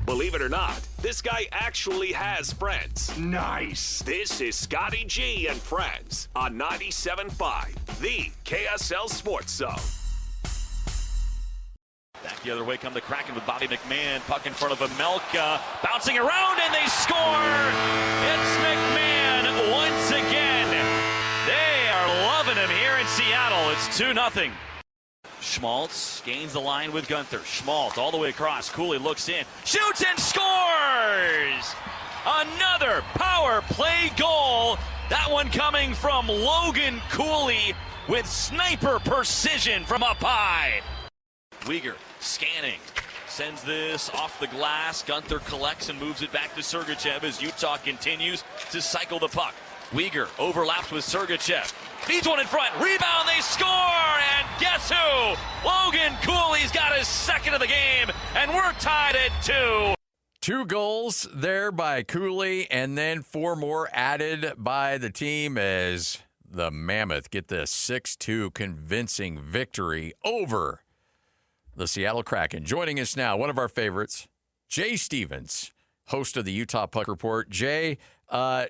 Believe it or not, this guy actually has friends. Nice. This is Scotty G and Friends on 97.5, the KSL Sports Zone. Back the other way come the Kraken with Bobby McMahon. Puck in front of Amelka. Bouncing around and they score! It's McMahon once again. They are loving him here in Seattle. It's 2-0. Schmaltz gains the line with Gunther. Schmaltz all the way across. Cooley looks in. Shoots and scores! Another power play goal. That one coming from Logan Cooley with sniper precision from up high. Uyghur scanning, sends this off the glass. Gunther collects and moves it back to Sergachev as Utah continues to cycle the puck. Uyghur overlaps with Sergachev. Feeds one in front. Rebound, they score! And guess who? Logan Cooley's got his second of the game, and we're tied at 2. 2 goals there by Cooley, and then 4 more added by the team as the Mammoth get the 6-2 convincing victory over the Seattle Kraken. Joining us now, one of our favorites, Jay Stevens, host of the Utah Puck Report. Jay, the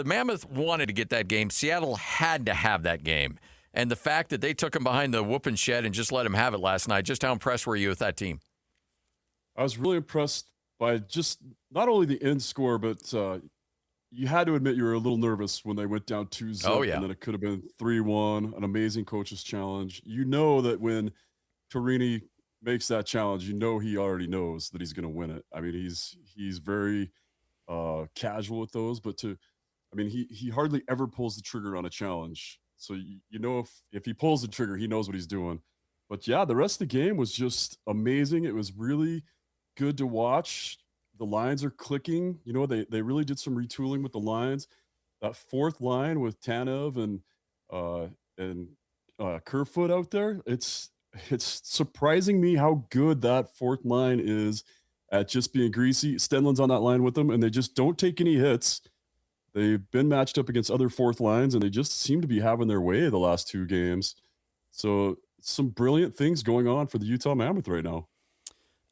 Mammoth wanted to get that game. Seattle had to have that game. And the fact that they took him behind the whooping shed and just let him have it last night, just how impressed were you with that team? I was really impressed by just not only the end score, but you had to admit you were a little nervous when they went down 2-0. Oh, yeah. And then it could have been 3-1, an amazing coach's challenge. You know that when Torini makes that challenge, you know he already knows that he's going to win it. I mean, he's very casual with those, but he hardly ever pulls the trigger on a challenge. So you know if he pulls the trigger, he knows what he's doing. But yeah, the rest of the game was just amazing. It was really good to watch. The lines are clicking. You know, they really did some retooling with the lines. That fourth line with Tanev and Kerfoot out there, it's surprising me how good that fourth line is at just being greasy. Stenlund's on that line with them, and they just don't take any hits. They've been matched up against other fourth lines, and they just seem to be having their way the last 2 games. So some brilliant things going on for the Utah Mammoth right now.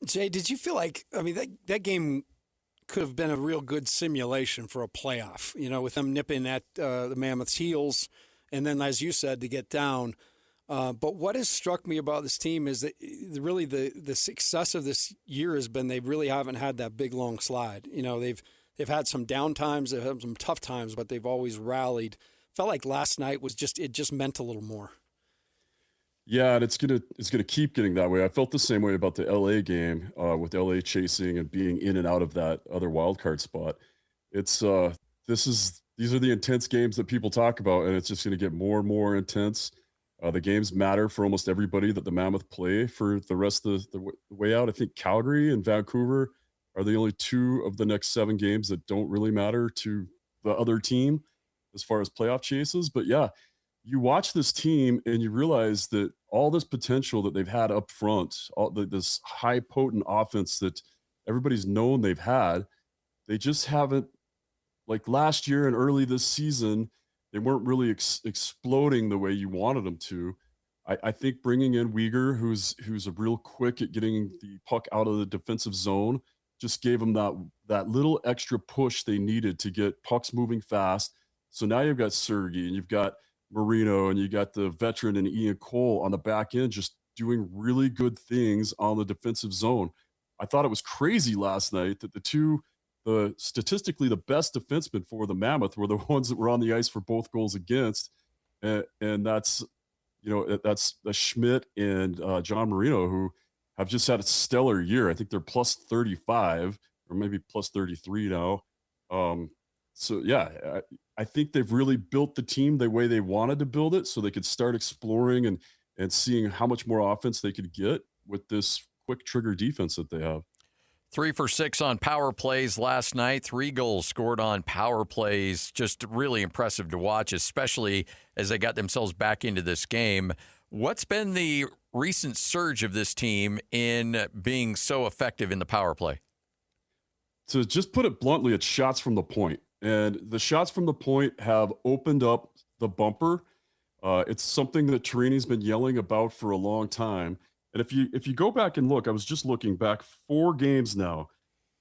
Jay, did you feel like, that game could have been a real good simulation for a playoff, with them nipping at the Mammoth's heels, and then, as you said, to get down. But what has struck me about this team is that really the success of this year has been they really haven't had that big, long slide. They've had some down times, they've had some tough times, but they've always rallied. Felt like last night it just meant a little more. Yeah, and it's gonna keep getting that way. I felt the same way about the LA game, with LA chasing and being in and out of that other wild card spot. It's these are the intense games that people talk about, and it's just gonna get more and more intense. The games matter for almost everybody that the Mammoth play for the rest of the way out. I think Calgary and Vancouver are the only 2 of the next 7 games that don't really matter to the other team as far as playoff chases. But yeah, you watch this team and you realize that all this potential that they've had up front, this high potent offense that everybody's known they've had, they just haven't, like last year and early this season, they weren't really exploding the way you wanted them to. I think bringing in Uyghur, who's a real quick at getting the puck out of the defensive zone, just gave them that little extra push they needed to get pucks moving fast. So now you've got Sergey and you've got Marino and you got the veteran and Ian Cole on the back end just doing really good things on the defensive zone. I thought it was crazy last night that the statistically the best defensemen for the Mammoth were the ones that were on the ice for both goals against. And that's Schmidt and John Marino, who have just had a stellar year. I think they're plus 35 or maybe plus 33 now. So yeah, I think they've really built the team the way they wanted to build it so they could start exploring and seeing how much more offense they could get with this quick trigger defense that they have. 3 for 6 on power plays last night. 3 goals scored on power plays. Just really impressive to watch, especially as they got themselves back into this game. What's been the recent surge of this team in being so effective in the power play? To just put it bluntly, it's shots from the point. And the shots from the point have opened up the bumper. It's something that Torini's been yelling about for a long time. And if you go back and look, I was just looking back 4 games now.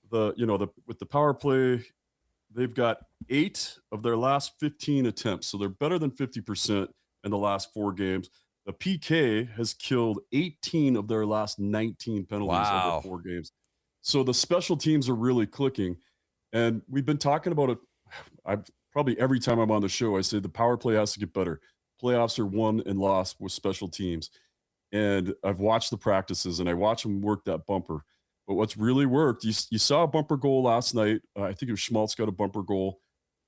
With the power play, they've got 8 of their last 15 attempts, so they're better than 50% in the last 4 games. The PK has killed 18 of their last 19 penalties Wow. over 4 games. So the special teams are really clicking, and we've been talking about it. Probably every time I'm on the show, I say the power play has to get better. Playoffs are won and lost with special teams. And I've watched the practices and I watch them work that bumper. But what's really worked, you saw a bumper goal last night. I think it was Schmaltz got a bumper goal,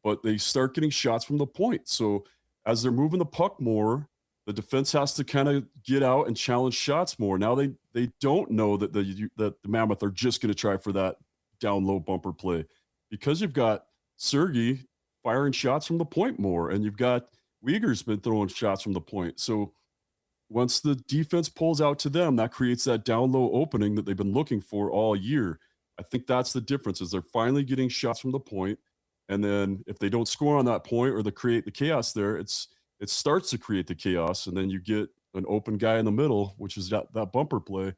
but they start getting shots from the point. So as they're moving the puck more, the defense has to kind of get out and challenge shots more. Now they don't know that the Mammoth are just going to try for that down low bumper play, because you've got Sergei firing shots from the point more, and you've got Uyghur's been throwing shots from the point. So once the defense pulls out to them, that creates that down low opening that they've been looking for all year. I think that's the difference, is they're finally getting shots from the point. And then if they don't score on that point or they create the chaos there, it starts to create the chaos. And then you get an open guy in the middle, which is that bumper play.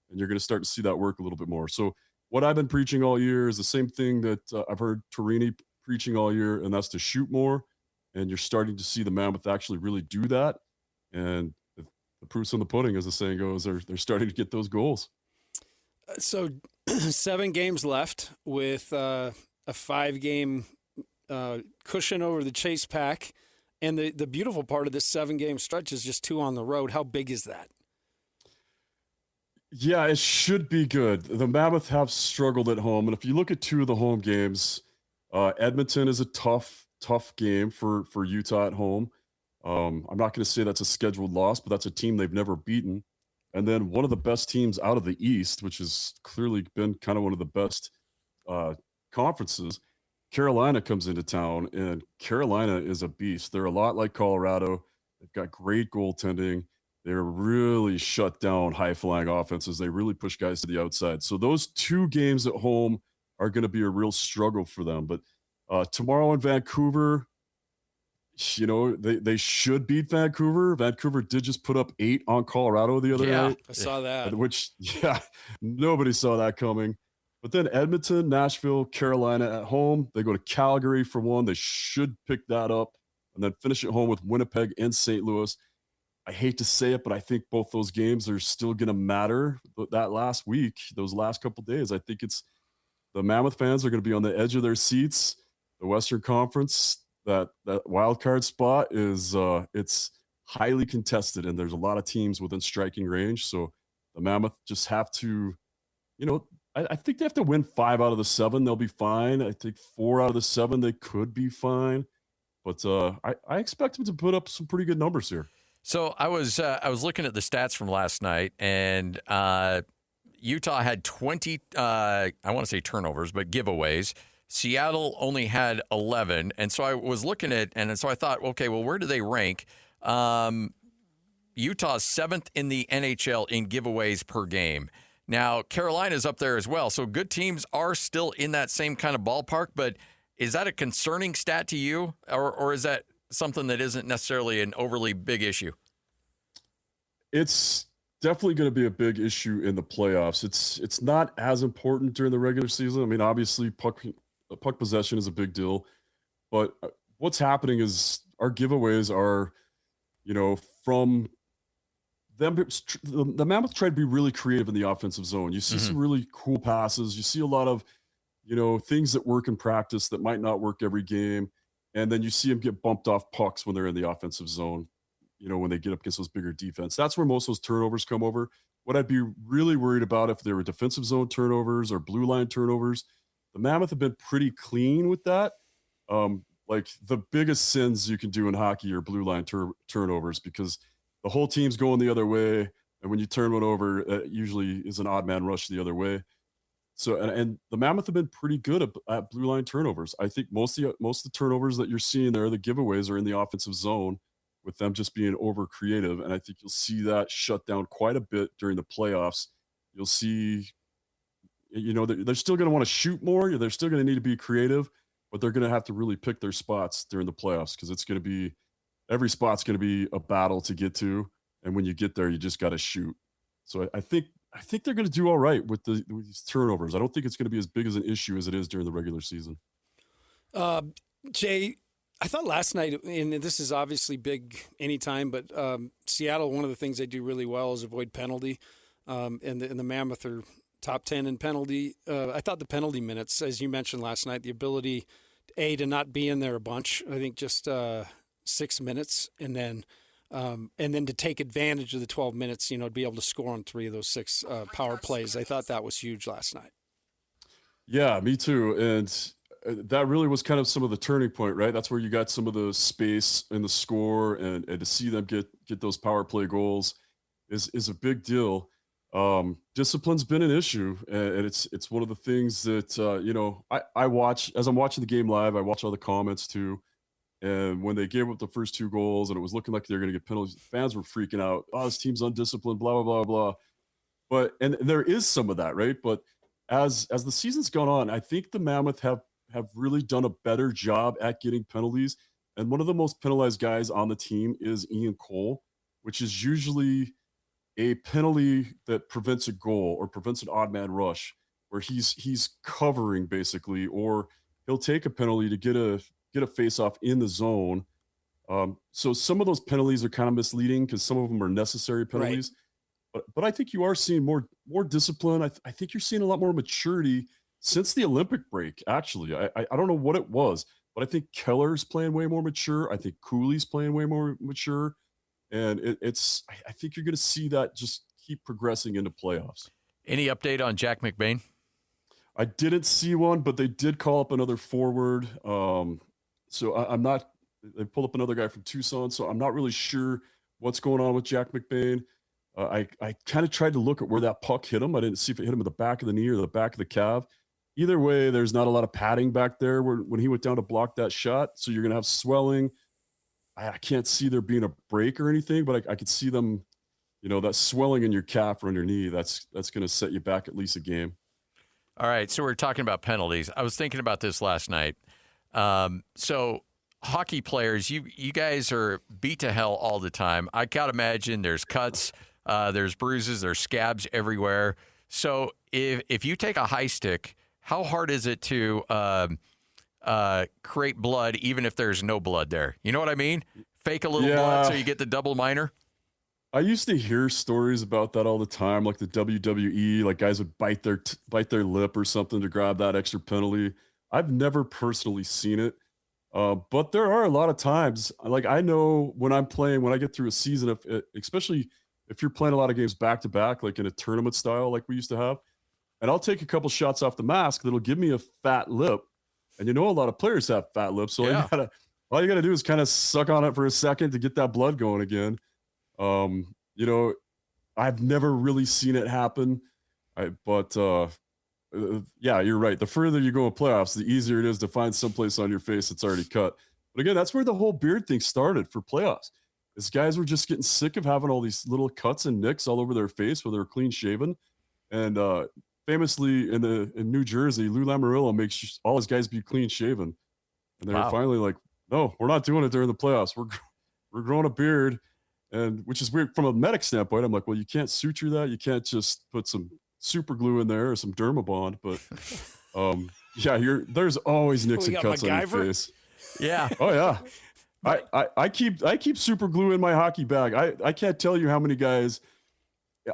And you're going to start to see that work a little bit more. So what I've been preaching all year is the same thing that I've heard Torini preaching all year, and that's to shoot more. And you're starting to see the Mammoth actually really do that. And the proof's in the pudding, as the saying goes. They're starting to get those goals. So 7 games left with a 5-game cushion over the Chase Pack. And the beautiful part of this 7-game stretch is just 2 on the road. How big is that? Yeah, it should be good. The Mammoth have struggled at home. And if you look at 2 of the home games, Edmonton is a tough game for Utah at home. I'm not going to say that's a scheduled loss, but that's a team they've never beaten. And then one of the best teams out of the East, which has clearly been kind of one of the best conferences, Carolina comes into town, and Carolina is a beast. They're a lot like Colorado. They've got great goaltending. They're really shut down high-flying offenses. They really push guys to the outside. So those 2 games at home are going to be a real struggle for them. But tomorrow in Vancouver, they should beat Vancouver. Vancouver did just put up 8 on Colorado the other night. I saw that. Which, nobody saw that coming. But then Edmonton, Nashville, Carolina at home. They go to Calgary for one. They should pick that up and then finish at home with Winnipeg and St. Louis. I hate to say it, but I think both those games are still going to matter that last week, those last couple days. I think it's the Mammoth fans are going to be on the edge of their seats. The Western Conference, that wild card spot is it's highly contested, and there's a lot of teams within striking range. So the Mammoth just have to, I think they have to win 5 out of the 7. They'll be fine. I think 4 out of the 7 they could be fine, but I expect them to put up some pretty good numbers here. So I was looking at the stats from last night, and Utah had 20, I want to say turnovers, but giveaways. Seattle only had 11. And so I was looking at, and so I thought, okay, well, where do they rank? Utah's 7th in the NHL in giveaways per game. Now, Carolina's up there as well. So good teams are still in that same kind of ballpark, but is that a concerning stat to you? Or is that something that isn't necessarily an overly big issue? It's definitely going to be a big issue in the playoffs. It's not as important during the regular season. I mean, obviously puck possession is a big deal, but what's happening is our giveaways are, from them. The Mammoth try to be really creative in the offensive zone. You see some really cool passes. You see a lot of, things that work in practice that might not work every game. And then you see them get bumped off pucks when they're in the offensive zone, when they get up against those bigger defense. That's where most of those turnovers come over. What I'd be really worried about if they were defensive zone turnovers or blue line turnovers, the Mammoth have been pretty clean with that. Like the biggest sins you can do in hockey are blue line turnovers, because the whole team's going the other way. And when you turn one over, it usually is an odd man rush the other way. So, and the Mammoth have been pretty good at blue line turnovers. I think most of the turnovers that you're seeing there, the giveaways, are in the offensive zone, with them just being over creative. And I think you'll see that shut down quite a bit during the playoffs. You'll see, they're still going to want to shoot more. They're still going to need to be creative, but they're going to have to really pick their spots during the playoffs, because it's going to be, every spot's going to be a battle to get to. And when you get there, you just got to shoot. So I think they're going to do all right with these turnovers. I don't think it's going to be as big as an issue as it is during the regular season. Jay, I thought last night, and this is obviously big anytime, but Seattle, one of the things they do really well is avoid penalty, and the Mammoth are top 10 in penalty. I thought the penalty minutes, as you mentioned last night, the ability, to not be in there a bunch, I think just 6 minutes, and then to take advantage of the 12 minutes, to be able to score on 3 of those 6 power plays. I thought that was huge last night. Yeah, me too. And that really was kind of some of the turning point, right? That's where you got some of the space in the score, and to see them get those power play goals is a big deal. Discipline's been an issue, and it's one of the things that I watch as I'm watching the game live. I watch all the comments too, and when they gave up the first 2 goals and it was looking like they were going to get penalties, fans were freaking out. Oh, this team's undisciplined, blah blah blah blah. But and there is some of that, right? But as the season's gone on, I think the Mammoth have really done a better job at getting penalties. And one of the most penalized guys on the team is Ian Cole, which is usually a penalty that prevents a goal or prevents an odd man rush, where he's covering basically, or he'll take a penalty to get a face off in the zone. So some of those penalties are kind of misleading because some of them are necessary penalties. Right. But I think you are seeing more discipline. I think you're seeing a lot more maturity since the Olympic break, actually. I don't know what it was, but I think Keller's playing way more mature. I think Cooley's playing way more mature. And I think you're going to see that just keep progressing into playoffs. Any update on Jack McBain? I didn't see one, but they did call up another forward. So I'm not – they pulled up another guy from Tucson, so I'm not really sure what's going on with Jack McBain. I kind of tried to look at where that puck hit him. I didn't see if it hit him at the back of the knee or the back of the calf. Either way, there's not a lot of padding back there when he went down to block that shot. So you're going to have swelling. I can't see there being a break or anything, but I could see them, that swelling in your calf or on your knee. That's going to set you back at least a game. All right. So we're talking about penalties. I was thinking about this last night. So hockey players, you guys are beat to hell all the time. I can't imagine there's cuts, there's bruises, there's scabs everywhere. So if you take a high stick, how hard is it to create blood even if there's no blood there? You know what I mean? Fake a little blood so you get the double minor? I used to hear stories about that all the time, like the WWE, like guys would bite their lip or something to grab that extra penalty. I've never personally seen it, but there are a lot of times. Like I know when I'm playing, when I get through a season, especially if you're playing a lot of games back to back, like in a tournament style, like we used to have, and I'll take a couple shots off the mask that'll give me a fat lip, and a lot of players have fat lips, so all you gotta do is kind of suck on it for a second to get that blood going again. I've never really seen it happen, but you're right. The further you go in playoffs, the easier it is to find someplace on your face that's already cut. But again, that's where the whole beard thing started for playoffs. These guys were just getting sick of having all these little cuts and nicks all over their face where they were clean shaven. And famously in New Jersey, Lou Lamoriello makes all his guys be clean shaven. And they're finally like, no, we're not doing it during the playoffs. We're growing a beard. And which is weird from a medic standpoint. I'm like, well, you can't suture that. You can't just put some super glue in there or some Dermabond. But there's always nicks and cuts on your face. Yeah. Oh yeah. I keep super glue in my hockey bag. I can't tell you how many guys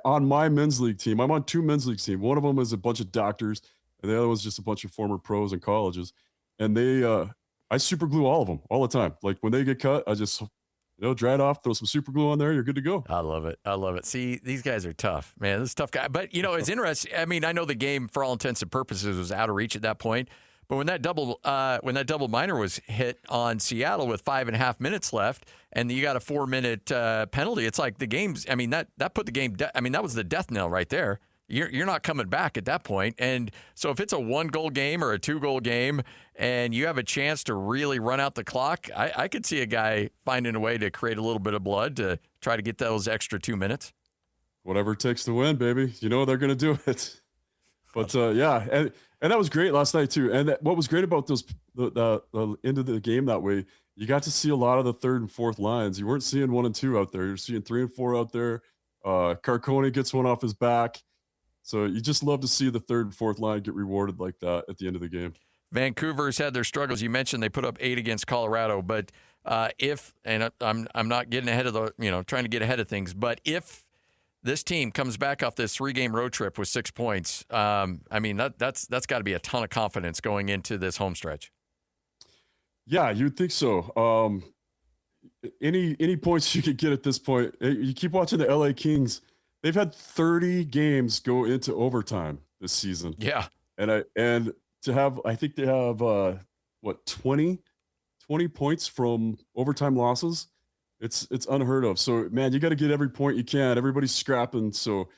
on my men's league team. I'm on 2 men's league teams. One of them is a bunch of doctors, and the other one's just a bunch of former pros and colleges. And I super glue all of them all the time. Like when they get cut, I just dry it off, throw some super glue on there, you're good to go. I love it. See, these guys are tough, man. This is a tough guy. But, it's interesting. I mean, I know the game, for all intents and purposes, was out of reach at that point. But when that double minor was hit on Seattle with 5.5 minutes left, and you got a 4-minute penalty, it's like the game's. I mean, that put the game. That was the death knell right there. You're not coming back at that point. And so if it's a 1-goal game or a 2-goal game, and you have a chance to really run out the clock, I could see a guy finding a way to create a little bit of blood to try to get those extra 2 minutes. Whatever it takes to win, baby. They're going to do it. But and that was great last night too. And what was great about the end of the game that way, you got to see a lot of the 3rd and 4th lines. You weren't seeing 1 and 2 out there. You're seeing 3 and 4 out there. Carcone gets one off his back. So you just love to see the third and fourth line get rewarded like that at the end of the game. Vancouver's had their struggles. You mentioned they put up 8 against Colorado, but I'm not getting ahead of trying to get ahead of things, but if this team comes back off this 3-game road trip with 6 points, that's got to be a ton of confidence going into this home stretch. Yeah, you'd think so. Any points you could get at this point, you keep watching the LA Kings. They've had 30 games go into overtime this season. Yeah. And to have, I think they have 20 points from overtime losses. It's unheard of. So man, you got to get every point you can. Everybody's scrapping. So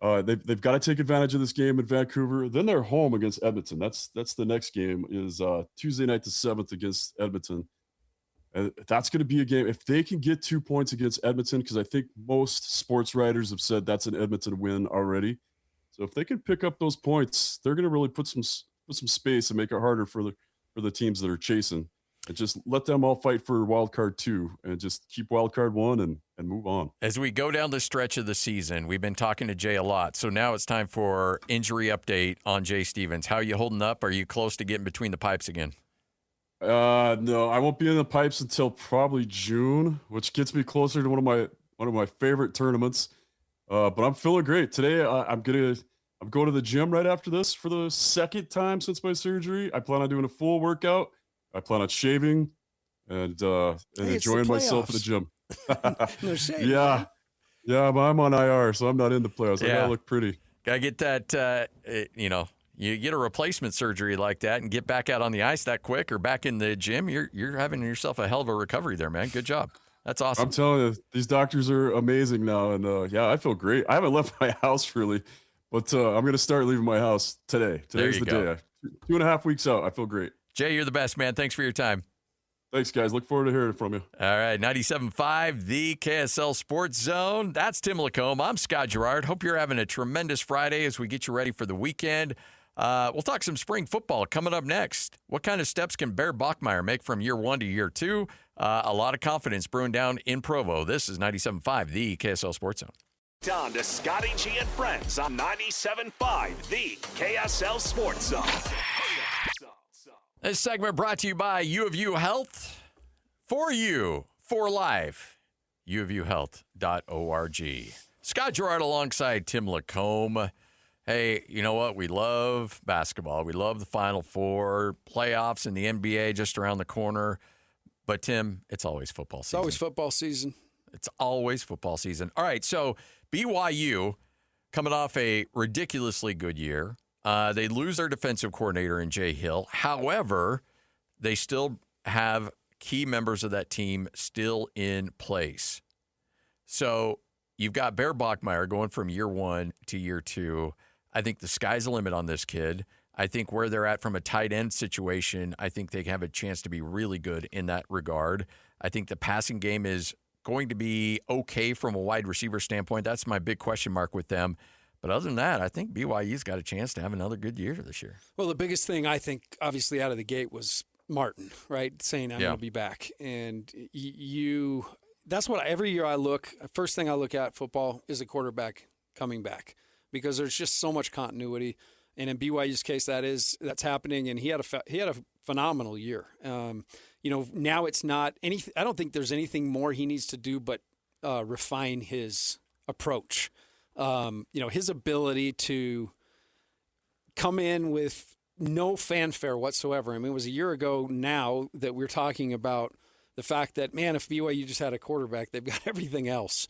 they've got to take advantage of this game in Vancouver. Then they're home against Edmonton. That's the next game is Tuesday night the 7th against Edmonton. And that's going to be a game. If they can get 2 points against Edmonton, because I think most sports writers have said that's an Edmonton win already. So if they can pick up those points, they're going to really put some space and make it harder for the teams that are chasing. And just let them all fight for wild card 2 and just keep wild card 1 and move on. As we go down the stretch of the season, we've been talking to Jay a lot. So now it's time for injury update on Jay Stevens. How are you holding up? Are you close to getting between the pipes again? No, I won't be in the pipes until probably June, which gets me closer to one of my favorite tournaments. But I'm feeling great today. I'm going to the gym right after this for the second time since my surgery. I plan on doing a full workout. I plan on shaving and enjoying myself at the gym. No shame. Yeah, but I'm on IR, so I'm not in the playoffs. I gotta look pretty. Gotta get that. You get a replacement surgery like that and get back out on the ice that quick or back in the gym. You're having yourself a hell of a recovery there, man. Good job. That's awesome. I'm telling you, these doctors are amazing now, and I feel great. I haven't left my house really, but I'm gonna start leaving my house today. Today's the day. 2.5 weeks out. I feel great. Jay, you're the best, man. Thanks for your time. Thanks, guys. Look forward to hearing from you. All right, 97.5, the KSL Sports Zone. That's Tim Lacombe. I'm Scott Gerard. Hope you're having a tremendous Friday as we get you ready for the weekend. We'll talk some spring football coming up next. What kind of steps can Bear Bachmeier make from year 1 to year 2? A lot of confidence brewing down in Provo. This is 97.5, the KSL Sports Zone. Down to Scotty G and Friends on 97.5, the KSL Sports Zone. This segment brought to you by U of U Health. For you, for life. uofuhealth.org. Scott Gerard alongside Tim Lacombe. Hey, you know what? We love basketball. We love the Final Four, playoffs, and the NBA just around the corner. But, Tim, it's always football season. It's always football season. It's always football season. All right, so BYU coming off a ridiculously good year. They lose their defensive coordinator in Jay Hill. However, they still have key members of that team still in place. So you've got Bear Bachmeier going from year 1 to year 2. I think the sky's the limit on this kid. I think where they're at from a tight end situation, I think they have a chance to be really good in that regard. I think the passing game is going to be okay from a wide receiver standpoint. That's my big question mark with them. But other than that, I think BYU's got a chance to have another good year this year. Well, the biggest thing I think, obviously, out of the gate was Martin, right? Saying, I'm going to be back. And that's what every year I look, first thing I look at football is a quarterback coming back because there's just so much continuity. And in BYU's case, that's happening. And he had a phenomenal year. Now it's not anything. I don't think there's anything more he needs to do but refine his approach. His ability to come in with no fanfare whatsoever. I mean, it was a year ago now that we're talking about the fact that, man, if BYU just had a quarterback, they've got everything else.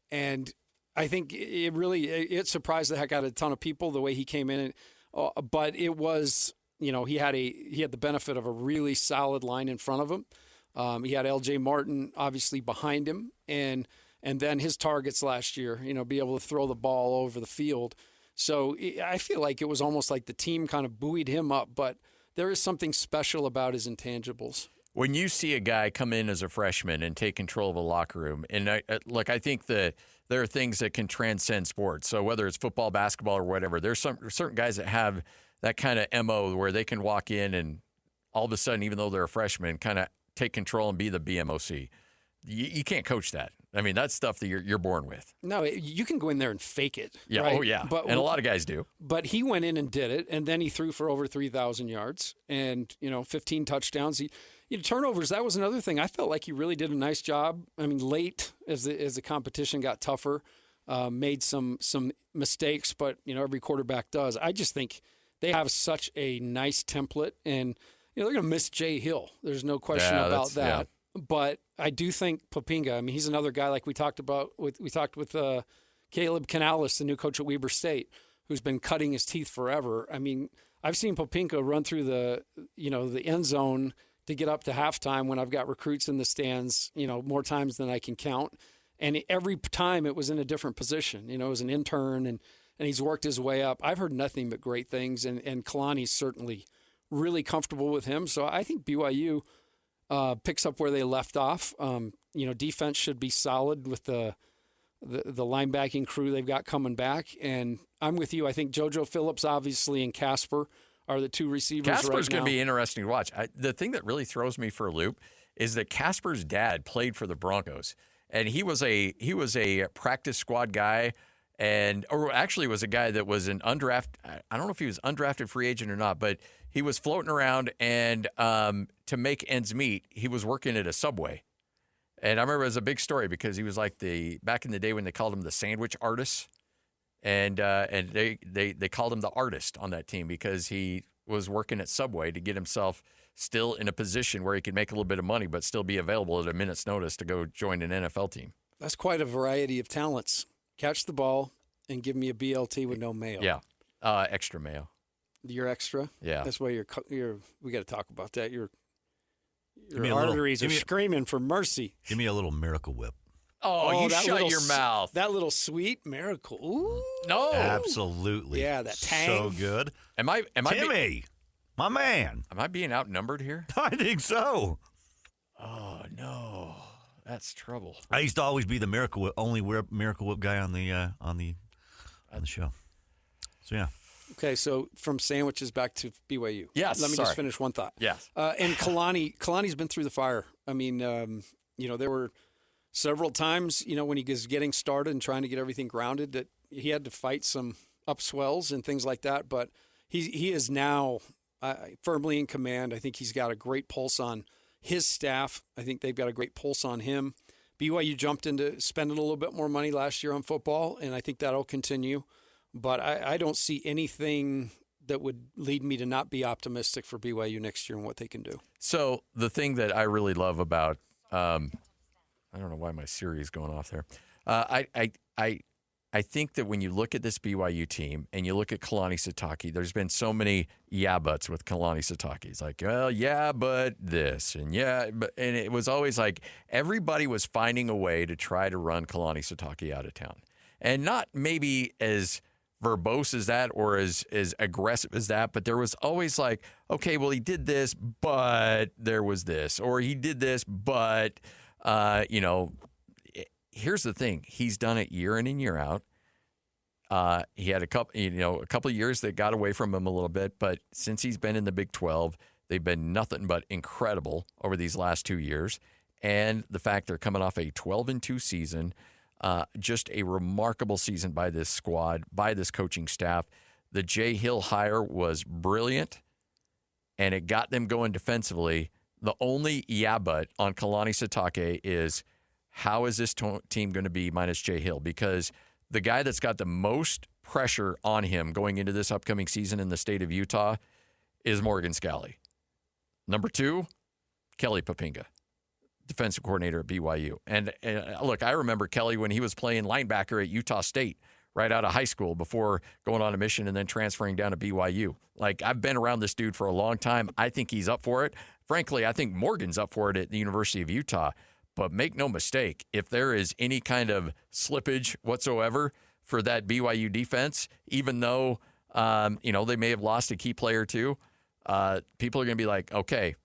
And I think it surprised the heck out of a ton of people the way he came in. But it was, he had the benefit of a really solid line in front of him. He had LJ Martin obviously behind him, and then his targets last year, be able to throw the ball over the field. So I feel like it was almost like the team kind of buoyed him up, but there is something special about his intangibles. When you see a guy come in as a freshman and take control of a locker room, and I think that there are things that can transcend sports. So whether it's football, basketball, or whatever, there's certain guys that have that kind of MO where they can walk in and all of a sudden, even though they're a freshman, kind of take control and be the BMOC. you can't coach that. I mean, that's stuff that you're born with. No, you can go in there and fake it. Yeah. Right? Oh, yeah. But, and a lot of guys do. But he went in and did it, and then he threw for over 3,000 yards and 15 touchdowns. Turnovers. That was another thing. I felt like he really did a nice job. I mean, late as the competition got tougher, made some mistakes, but every quarterback does. I just think they have such a nice template, and they're going to miss Jay Hill. There's no question about that. Yeah. But I do think Poppinga, I mean, he's another guy like we talked with Caleb Canales, the new coach at Weber State, who's been cutting his teeth forever. I mean, I've seen Poppinga run through the end zone to get up to halftime when I've got recruits in the stands, more times than I can count. And every time it was in a different position, as an intern, and he's worked his way up. I've heard nothing but great things, and Kalani's certainly really comfortable with him. So I think BYU picks up where they left off. Defense should be solid with the linebacking crew they've got coming back. And I'm with you. I think JoJo Phillips, obviously, and Casper are the two receivers right now. Casper's going to be interesting to watch. The thing that really throws me for a loop is that Casper's dad played for the Broncos, and he was a practice squad guy, or actually was a guy that was an undrafted. I don't know if he was undrafted free agent or not, but he was floating around, and to make ends meet, he was working at a Subway. And I remember it was a big story because he was like back in the day when they called him the sandwich artist. And they called him the artist on that team because he was working at Subway to get himself still in a position where he could make a little bit of money but still be available at a minute's notice to go join an NFL team. That's quite a variety of talents. Catch the ball and give me a BLT with no mayo. Yeah, extra mayo. You're extra? Yeah. That's why we got to talk about that. Your Give arteries are screaming for mercy. Give me a little Miracle Whip. Oh, you shut your mouth. That little sweet miracle. Ooh. No. Absolutely. Yeah, that tang. So good. Am I Timmy, my man. Am I being outnumbered here? I think so. Oh, no. That's trouble. I used to always be the Miracle Whip, only Miracle Whip guy on the show. So, yeah. Okay, so from sandwiches back to BYU. Yes, Let me just finish one thought. Yes. And Kalani's been through the fire. I mean, there were several times, when he was getting started and trying to get everything grounded, that he had to fight some upswells and things like that. But he is now firmly in command. I think he's got a great pulse on his staff. I think they've got a great pulse on him. BYU jumped into spending a little bit more money last year on football, and I think that'll continue. But I don't see anything that would lead me to not be optimistic for BYU next year and what they can do. So the thing that I really love about I don't know why my Siri is going off there. I think that when you look at this BYU team and you look at Kalani Sitake, there's been so many yeah buts with Kalani Sitake. It's like, well, yeah, but this, and it was always like everybody was finding a way to try to run Kalani Sitake out of town, and not maybe as verbose as that or as aggressive as that, but there was always like, okay, well, he did this, but there was this, or he did this, but here's the thing. He's done it year in and year out. He had a couple of years that got away from him a little bit, but since he's been in the Big 12, they've been nothing but incredible over these last 2 years. And the fact they're coming off a 12-2 season, just a remarkable season by this squad, by this coaching staff. The Jay Hill hire was brilliant, and it got them going defensively. The only but on Kalani Sitake is, how is this team going to be minus Jay Hill? Because the guy that's got the most pressure on him going into this upcoming season in the state of Utah is Morgan Scalley. Number 2, Kelly Poppinga, defensive coordinator at BYU. And look, I remember Kelly when he was playing linebacker at Utah State right out of high school before going on a mission and then transferring down to BYU. Like, I've been around this dude for a long time. I think he's up for it. Frankly, I think Morgan's up for it at the University of Utah. But make no mistake, if there is any kind of slippage whatsoever for that BYU defense, even though they may have lost a key player too, people are going to be like, okay,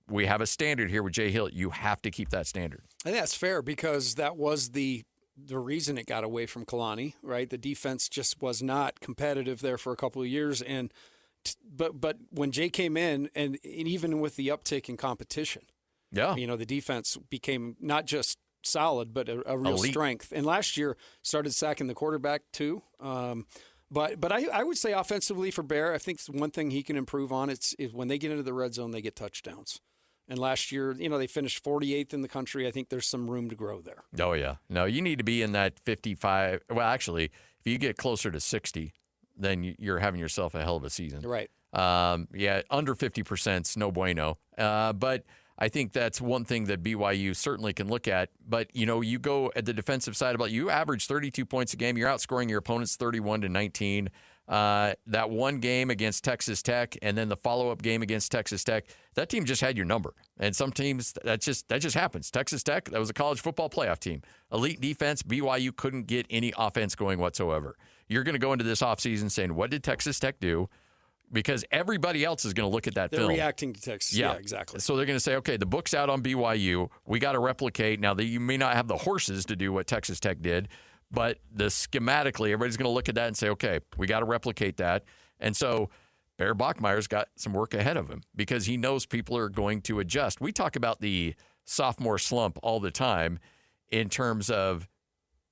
we have a standard here with Jay Hill. You have to keep that standard. I think that's fair because that was the reason it got away from Kalani, right? The defense just was not competitive there for a couple of years, but when Jay came in, and even with the uptick in competition, Yeah. The defense became not just solid, but a real Elite. strength. And last year started sacking the quarterback too. But I would say offensively for Bear, I think one thing he can improve on is when they get into the red zone, they get touchdowns. And last year, they finished 48th in the country. I think there's some room to grow there. Oh, yeah. No, you need to be in that 55. Well, actually, if you get closer to 60, then you're having yourself a hell of a season. Right. Yeah, under 50% is no bueno. But I think that's one thing that BYU certainly can look at. But, you go at the defensive side you average 32 points a game. You're outscoring your opponents 31-19. That one game against Texas Tech and then the follow-up game against Texas Tech, that team just had your number. And some teams, that just happens. Texas Tech, that was a college football playoff team. Elite defense, BYU couldn't get any offense going whatsoever. You're going to go into this offseason saying, what did Texas Tech do? Because everybody else is going to look at that They're film. reacting to Texas. Yeah, exactly. So they're going to say, okay, the book's out on BYU. We got to replicate. Now, you may not have the horses to do what Texas Tech did, but schematically, everybody's going to look at that and say, okay, we got to replicate that. And so Bear Bachmeier's got some work ahead of him because he knows people are going to adjust. We talk about the sophomore slump all the time in terms of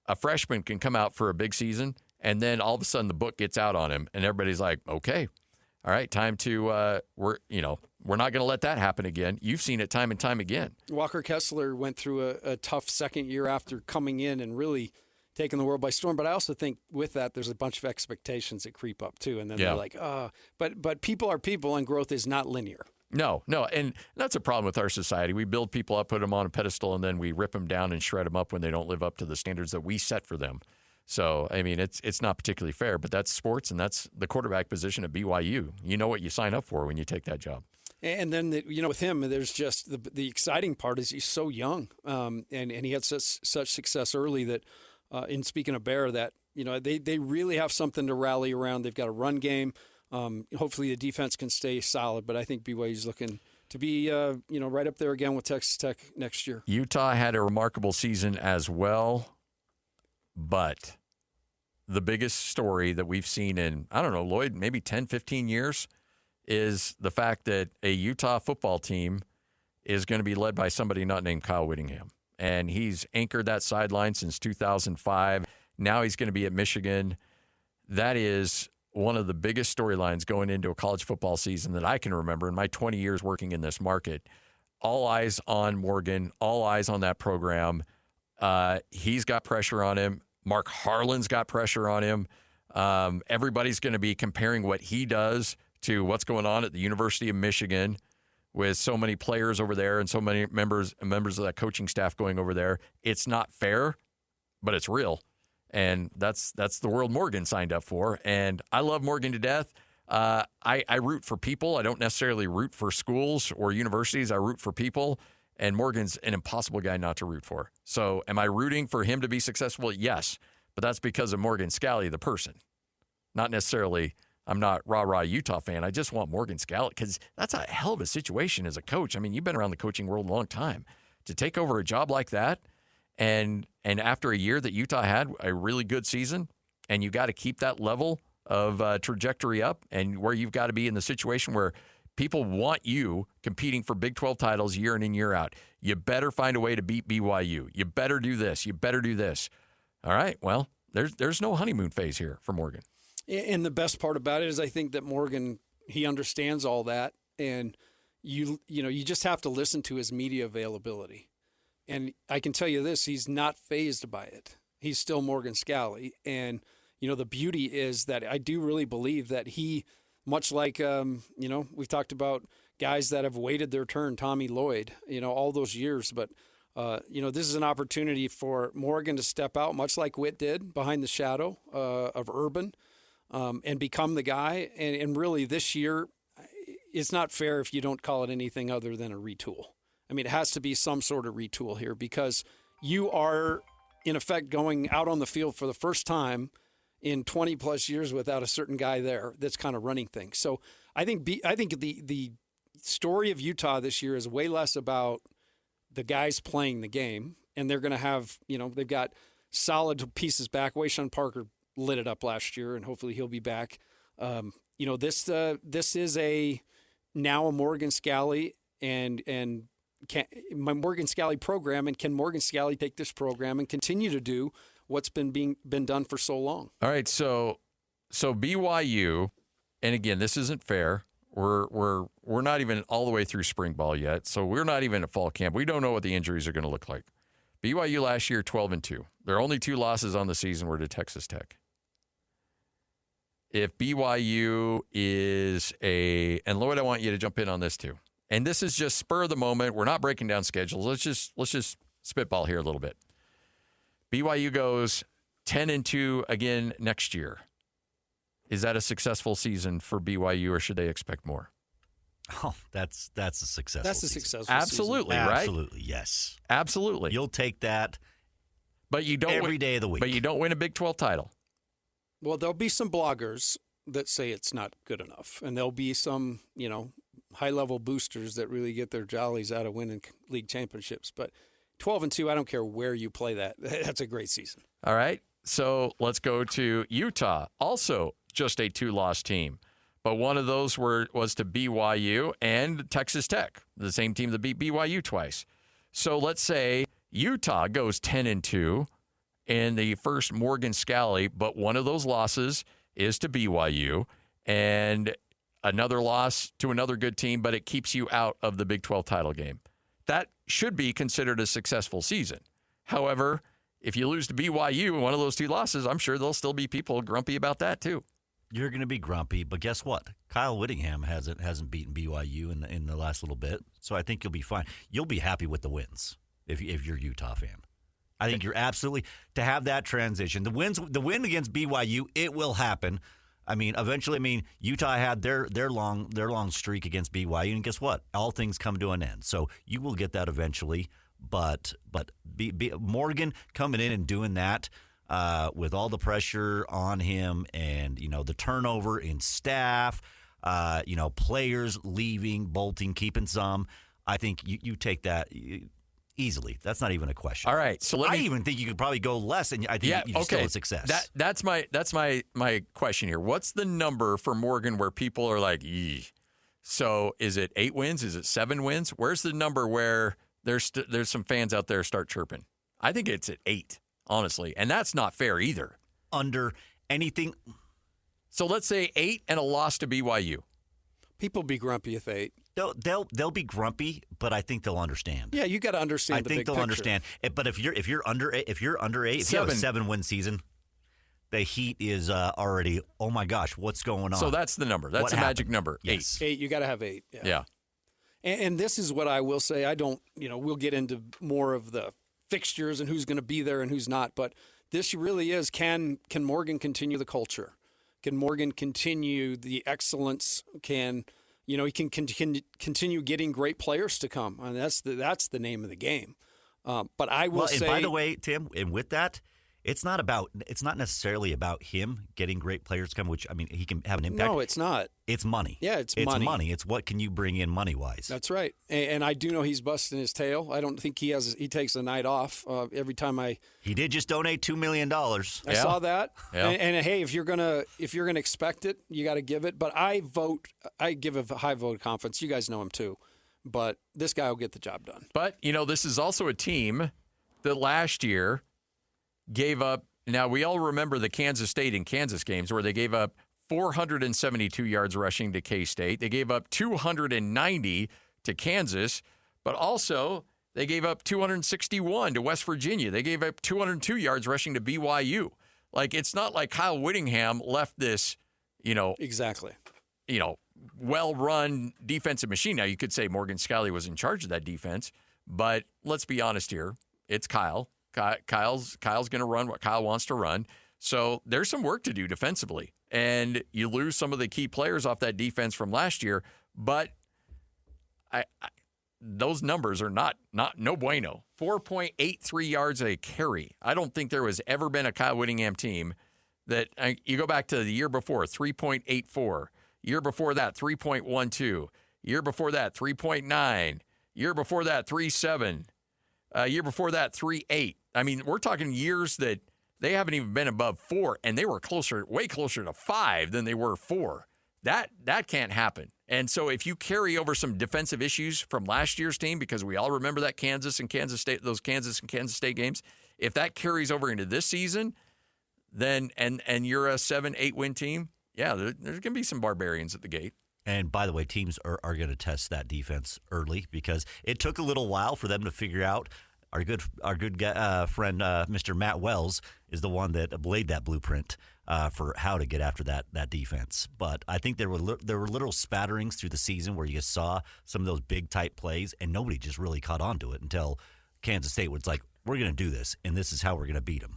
a freshman can come out for a big season, and then all of a sudden the book gets out on him, and everybody's like, okay, all right, time to we're not going to let that happen again. You've seen it time and time again. Walker Kessler went through a tough second year after coming in and really taking the world by storm. But I also think with that, there's a bunch of expectations that creep up too, and then they're like, but people are people, and growth is not linear. No, and that's a problem with our society. We build people up, put them on a pedestal, and then we rip them down and shred them up when they don't live up to the standards that we set for them. So, I mean, it's not particularly fair, but that's sports, and that's the quarterback position at BYU. You know what you sign up for when you take that job. And then, with him, there's just the exciting part is he's so young, and he had such success early that, in speaking of Bear, that, they really have something to rally around. They've got a run game. Hopefully the defense can stay solid, but I think BYU's looking to be, right up there again with Texas Tech next year. Utah had a remarkable season as well. But the biggest story that we've seen in, I don't know, Lloyd, maybe 10, 15 years is the fact that a Utah football team is going to be led by somebody not named Kyle Whittingham. And he's anchored that sideline since 2005. Now he's going to be at Michigan. That is one of the biggest storylines going into a college football season that I can remember in my 20 years working in this market. All eyes on Morgan, all eyes on that program. He's got pressure on him. Mark Harlan's got pressure on him. Everybody's going to be comparing what he does to what's going on at the University of Michigan with so many players over there and so many members of that coaching staff going over there. It's not fair, but it's real. And that's the world Morgan signed up for. And I love Morgan to death. I root for people. I don't necessarily root for schools or universities. I root for people. And Morgan's an impossible guy not to root for. So am I rooting for him to be successful? Yes. But that's because of Morgan Scalley, the person. Not necessarily, I'm not rah-rah Utah fan. I just want Morgan Scalley because that's a hell of a situation as a coach. I mean, you've been around the coaching world a long time. To take over a job like that, and after a year that Utah had a really good season, and you got to keep that level of trajectory up, and where you've got to be in the situation where people want you competing for Big 12 titles year in and year out. You better find a way to beat BYU. You better do this. You better do this. All right, well, there's no honeymoon phase here for Morgan. And the best part about it is I think that Morgan, he understands all that, and you just have to listen to his media availability. And I can tell you this, he's not fazed by it. He's still Morgan Scalley. And, the beauty is that I do really believe that he – much like, we've talked about guys that have waited their turn, Tommy Lloyd, all those years. But, this is an opportunity for Morgan to step out, much like Witt did, behind the shadow of Urban and become the guy. And really this year, it's not fair if you don't call it anything other than a retool. I mean, it has to be some sort of retool here because you are, in effect, going out on the field for the first time in 20 plus years without a certain guy there that's kind of running things. So I think the story of Utah this year is way less about the guys playing the game, and they're going to have, they've got solid pieces back. Wayshawn Parker lit it up last year, and hopefully he'll be back. This is now a Morgan Scalley and Morgan Scalley program, and can Morgan Scalley take this program and continue to do what's been done for so long? All right, so BYU, and again, this isn't fair. We're not even all the way through spring ball yet, so we're not even at fall camp. We don't know what the injuries are going to look like. BYU last year 12-2. Their only 2 losses on the season were to Texas Tech. If BYU is and Lloyd, I want you to jump in on this too. And this is just spur of the moment. We're not breaking down schedules. Let's just spitball here a little bit. BYU goes 10-2 again next year. Is that a successful season for BYU, or should they expect more? Oh, that's a successful. That's a season. successful Absolutely, season. right? Absolutely, yes. Absolutely. You'll take that But you don't every day of the week. But you don't win a Big 12 title. Well, there'll be some bloggers that say it's not good enough, and there'll be some, high-level boosters that really get their jollies out of winning league championships. But 12-2, I don't care where you play that. That's a great season. All right. So let's go to Utah. Also just a 2-loss team. But one of those was to BYU and Texas Tech, the same team that beat BYU twice. So let's say Utah goes 10-2 in the first Morgan Scalley, but one of those losses is to BYU, and another loss to another good team, but it keeps you out of the Big 12 title game. That should be considered a successful season. However, if you lose to BYU in one of those 2 losses, I'm sure there'll still be people grumpy about that too. You're going to be grumpy, but guess what? Kyle Whittingham hasn't beaten BYU in the last little bit, so I think you'll be fine. You'll be happy with the wins if you're a Utah fan. I think you're absolutely to have that transition. The win against BYU, it will happen. I mean, eventually, Utah had their long streak against BYU, and guess what? All things come to an end. So you will get that eventually. But Morgan coming in and doing that with all the pressure on him, and the turnover in staff, players leaving, bolting, keeping some. I think you take that easily. That's not even a question. All right, so I even think you could probably go less, and I think you're still a success. That's my question here. What's the number for Morgan where people are like, "Eee"? So is it 8 wins? Is it 7 wins? Where's the number where there's some fans out there start chirping? I think it's at 8, honestly, and that's not fair either. Under anything. So let's say 8 and a loss to BYU. People be grumpy at 8. They'll be grumpy, but I think they'll understand. Yeah, you got to understand. I think they'll understand. But if you're under 8, if you have a 7-win season, the heat is already. Oh my gosh, what's going on? So that's the number. That's a magic number. Yes. 8. You got to have 8. Yeah. And this is what I will say. I don't. We'll get into more of the fixtures and who's going to be there and who's not. But this really is. Can Morgan continue the culture? Can Morgan continue the excellence? He can continue getting great players to come. I mean, that's the name of the game. But I will say, and by the way, Tim, and with that, it's not necessarily about him getting great players to come, which he can have an impact. No, it's not. It's money. Yeah, it's money. It's what can you bring in money wise. That's right. And I do know he's busting his tail. I don't think he takes a night off every time He did just donate $2 million. I saw that. Yeah. And hey, if you're gonna expect it, you got to give it. But I give a high vote of confidence. You guys know him too. But this guy will get the job done. But this is also a team that last year gave up. Now we all remember the Kansas State and Kansas games where they gave up 472 yards rushing to K-State. They gave up 290 to Kansas, but also they gave up 261 to West Virginia. They gave up 202 yards rushing to BYU. It's not like Kyle Whittingham left this, Exactly. Well-run defensive machine. Now you could say Morgan Scalley was in charge of that defense, but let's be honest here. It's Kyle. Kyle's going to run what Kyle wants to run. So there's some work to do defensively. And you lose some of the key players off that defense from last year, but those numbers are not no bueno. 4.83 yards a carry. I don't think there has ever been a Kyle Whittingham team that you go back to the year before, 3.84. Year before that, 3.12. Year before that, 3.9. Year before that, 3.7. Year before that, 3.8. We're talking years that they haven't even been above 4, and they were way closer to 5 than they were 4. That can't happen. And so if you carry over some defensive issues from last year's team, because we all remember that Kansas and Kansas State games, if that carries over into this season, then and you're a 7-8 win team, yeah, there's going to be some barbarians at the gate. And by the way, teams are going to test that defense early because it took a little while for them to figure out. Our good friend Mr. Matt Wells is the one that laid that blueprint for how to get after that defense. But I think there were little spatterings through the season where you saw some of those big type plays, and nobody just really caught on to it until Kansas State was like, "We're going to do this, and this is how we're going to beat them."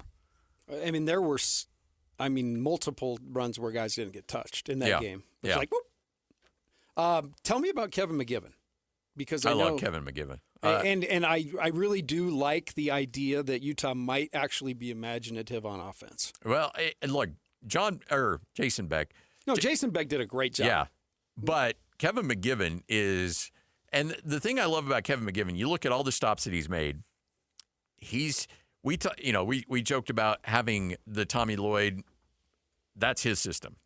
I mean, there were, multiple runs where guys didn't get touched in that game. It's like, whoop. Tell me about Kevin McGiven, because I know love Kevin McGiven. And I really do like the idea that Utah might actually be imaginative on offense. Well, and look, Jason Beck. No, Jason Beck did a great job. Yeah, but Kevin McGiven is, and the thing I love about Kevin McGiven, you look at all the stops that he's made. We joked about having the Tommy Lloyd. That's his system.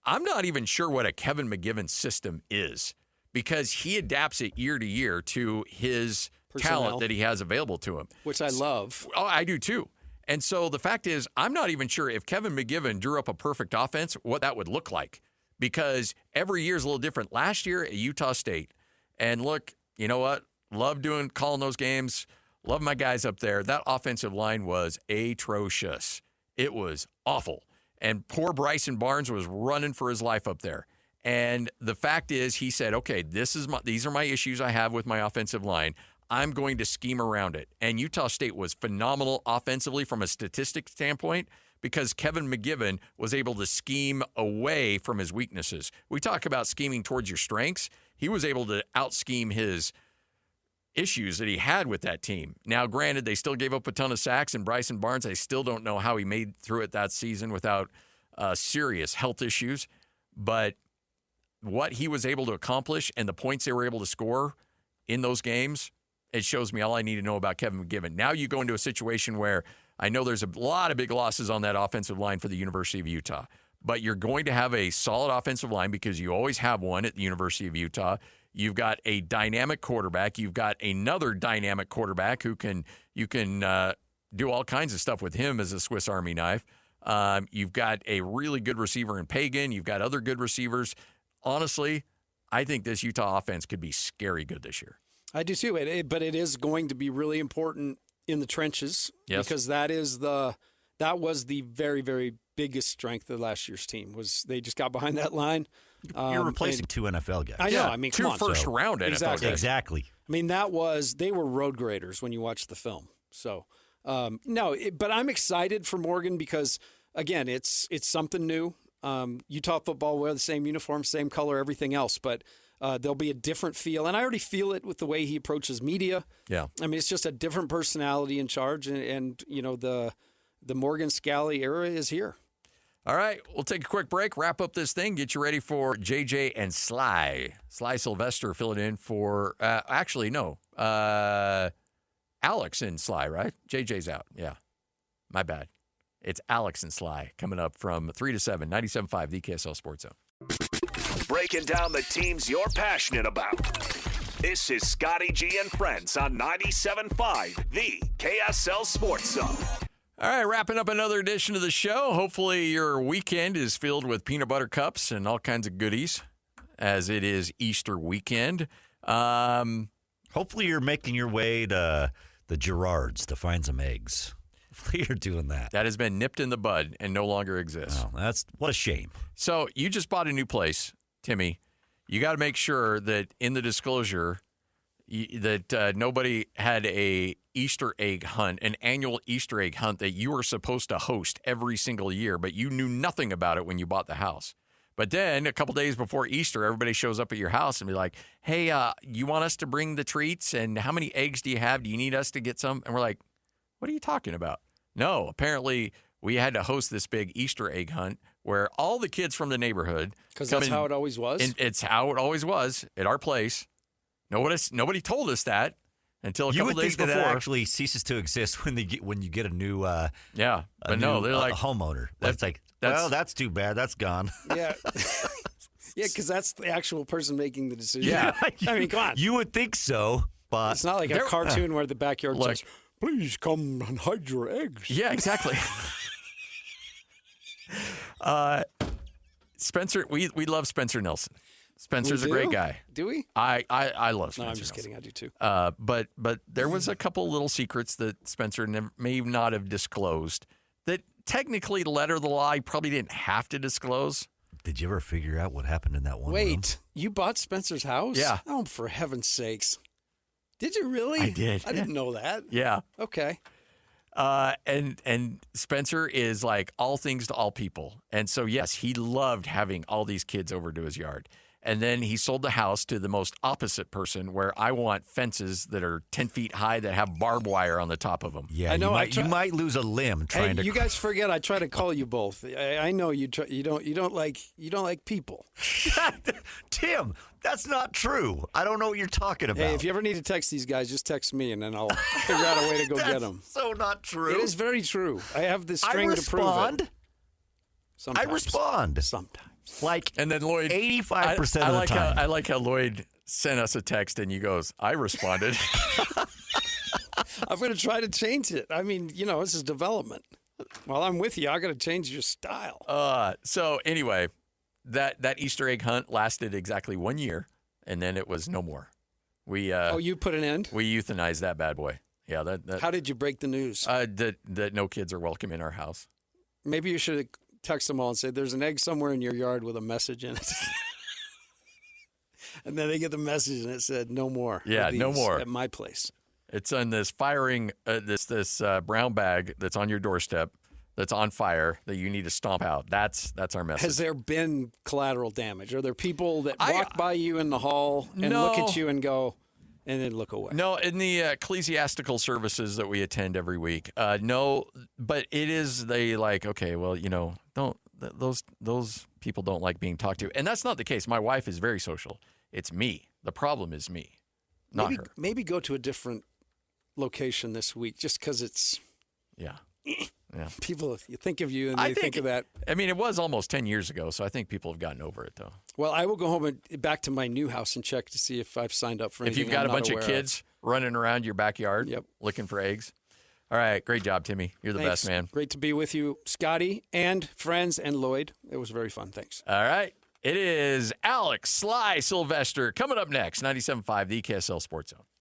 I'm not even sure what a Kevin McGiven system is, because he adapts it year to year to his talent that he has available to him. Which I love. Oh, I do too. And so the fact is, I'm not even sure if Kevin McGiven drew up a perfect offense, what that would look like, because every year is a little different. Last year at Utah State, and look, you know what? Love calling those games. Love my guys up there. That offensive line was atrocious. It was awful. And poor Bryson Barnes was running for his life up there. And the fact is, he said, okay, these are my issues I have with my offensive line. I'm going to scheme around it. And Utah State was phenomenal offensively from a statistic standpoint because Kevin McGiven was able to scheme away from his weaknesses. We talk about scheming towards your strengths. He was able to out-scheme his issues that he had with that team. Now, granted, they still gave up a ton of sacks, and Bryson Barnes, I still don't know how he made through it that season without serious health issues. But what he was able to accomplish and the points they were able to score in those games, it shows me all I need to know about Kevin McGiven. Now you go into a situation where I know there's a lot of big losses on that offensive line for the University of Utah, but you're going to have a solid offensive line because you always have one at the University of Utah. You've got a dynamic quarterback. You've got another dynamic quarterback you can do all kinds of stuff with him as a Swiss Army knife. You've got a really good receiver in Pagan. You've got other good receivers. Honestly, I think this Utah offense could be scary good this year. I do too, but it is going to be really important in the trenches because that was the very, very biggest strength of last year's team. Was they just got behind that line. You're replacing two NFL guys. I know. I mean, two come on. first-round NFL guys. Exactly. I mean, they were road graders when you watch the film. So, but I'm excited for Morgan because, again, it's something new. Utah football wear the same uniform, same color, everything else, but there'll be a different feel. And I already feel it with the way he approaches media. Yeah. I mean, it's just a different personality in charge, and the Morgan Scalley era is here. All right, we'll take a quick break, wrap up this thing, get you ready for JJ and Sly. Sly Sylvester filling in for, Alex and Sly, right? JJ's out. Yeah, my bad. It's Alex and Sly coming up from 3 to 7, 97.5, the KSL Sports Zone. Breaking down the teams you're passionate about. This is Scotty G and Friends on 97.5, the KSL Sports Zone. All right, wrapping up another edition of the show. Hopefully your weekend is filled with peanut butter cups and all kinds of goodies, as it is Easter weekend. Hopefully you're making your way to the Gerards to find some eggs. Hopefully you're doing that. That has been nipped in the bud and no longer exists. Oh, what a shame. So you just bought a new place, Timmy. You got to make sure that in the disclosure that nobody had a Easter egg hunt, an annual Easter egg hunt that you were supposed to host every single year, but you knew nothing about it when you bought the house. But then a couple days before Easter, everybody shows up at your house and be like, hey, you want us to bring the treats? And how many eggs do you have? Do you need us to get some? And we're like, what are you talking about? No, apparently we had to host this big Easter egg hunt where all the kids from the neighborhood. Because that's how it always was? It's how it always was at our place. Nobody told us that until a couple days before. You would think that actually ceases to exist when you get a new but no, they're like a homeowner. That's too bad. That's gone. Yeah. Yeah, because that's the actual person making the decision. Yeah. I mean, come on. You would think so, but It's not like a cartoon where the backyard Look. says, please come and hide your eggs. Yeah, exactly. Spencer, we love Spencer Nelson. Spencer's We a great do? guy. Do we? I love Spencer. No, I'm just Nelson. kidding. I do too. But there was a couple little secrets that Spencer may not have disclosed that technically, letter of the law, he probably didn't have to disclose. did you ever figure out what happened in that one room? Wait, you bought Spencer's house? Yeah. Oh, for heaven's sakes. Did you really? I did, I didn't know that. Yeah. Okay. And Spencer is like all things to all people. And so, yes, he loved having all these kids over to his yard. And then he sold the house to the most opposite person where I want fences that are 10 feet high that have barbed wire on the top of them. Yeah, I know, you might lose a limb trying Hey, to. you guys forget I try to call you both. I know you don't like people. Tim, that's not true. I don't know what you're talking about. Hey, if you ever need to text these guys, just text me and then I'll figure out a way to go get them. so not true. It is very true. I have the I string to prove respond. it. Sometimes. I respond. Sometimes. Like And then Lloyd, 85% I of the like time. I like how Lloyd sent us a text and he goes, I responded. I'm going to try to change it. I mean, this is development. While I'm with you, I got to change your style. So anyway, that Easter egg hunt lasted exactly 1 year, and then it was no more. We You put an end? we euthanized that bad boy. Yeah, that How did you break the news? that no kids are welcome in our house. Maybe you should text them all and say, there's an egg somewhere in your yard with a message in it. And then they get the message and it said, no more. of Yeah, no these more. At my place. It's on this this brown bag that's on your doorstep that's on fire that you need to stomp out. That's our message. Has there been collateral damage? Are there people that I- walk by you in the hall and look No. at you and go, and then look away? No, in the ecclesiastical services that we attend every week, no. But it is okay. Well, those people don't like being talked to, and that's not the case. My wife is very social. It's me. The problem is me, not her. Maybe go to a different location this week just because it's Yeah. people, you think of you and I they think of that. I mean, it was almost 10 years ago, so I think people have gotten over it, though. Well, I will go home and back to my new house and check to see if I've signed up for If anything. you've got I'm a not bunch of aware kids running around your backyard Yep. looking for eggs. All right, great job, Timmy. You're the Thanks. best, man. Great to be with you, Scotty, and friends, and Lloyd. It was very fun. Thanks. All right. It is Alex Sly Sylvester coming up next, 97.5, the KSL Sports Zone.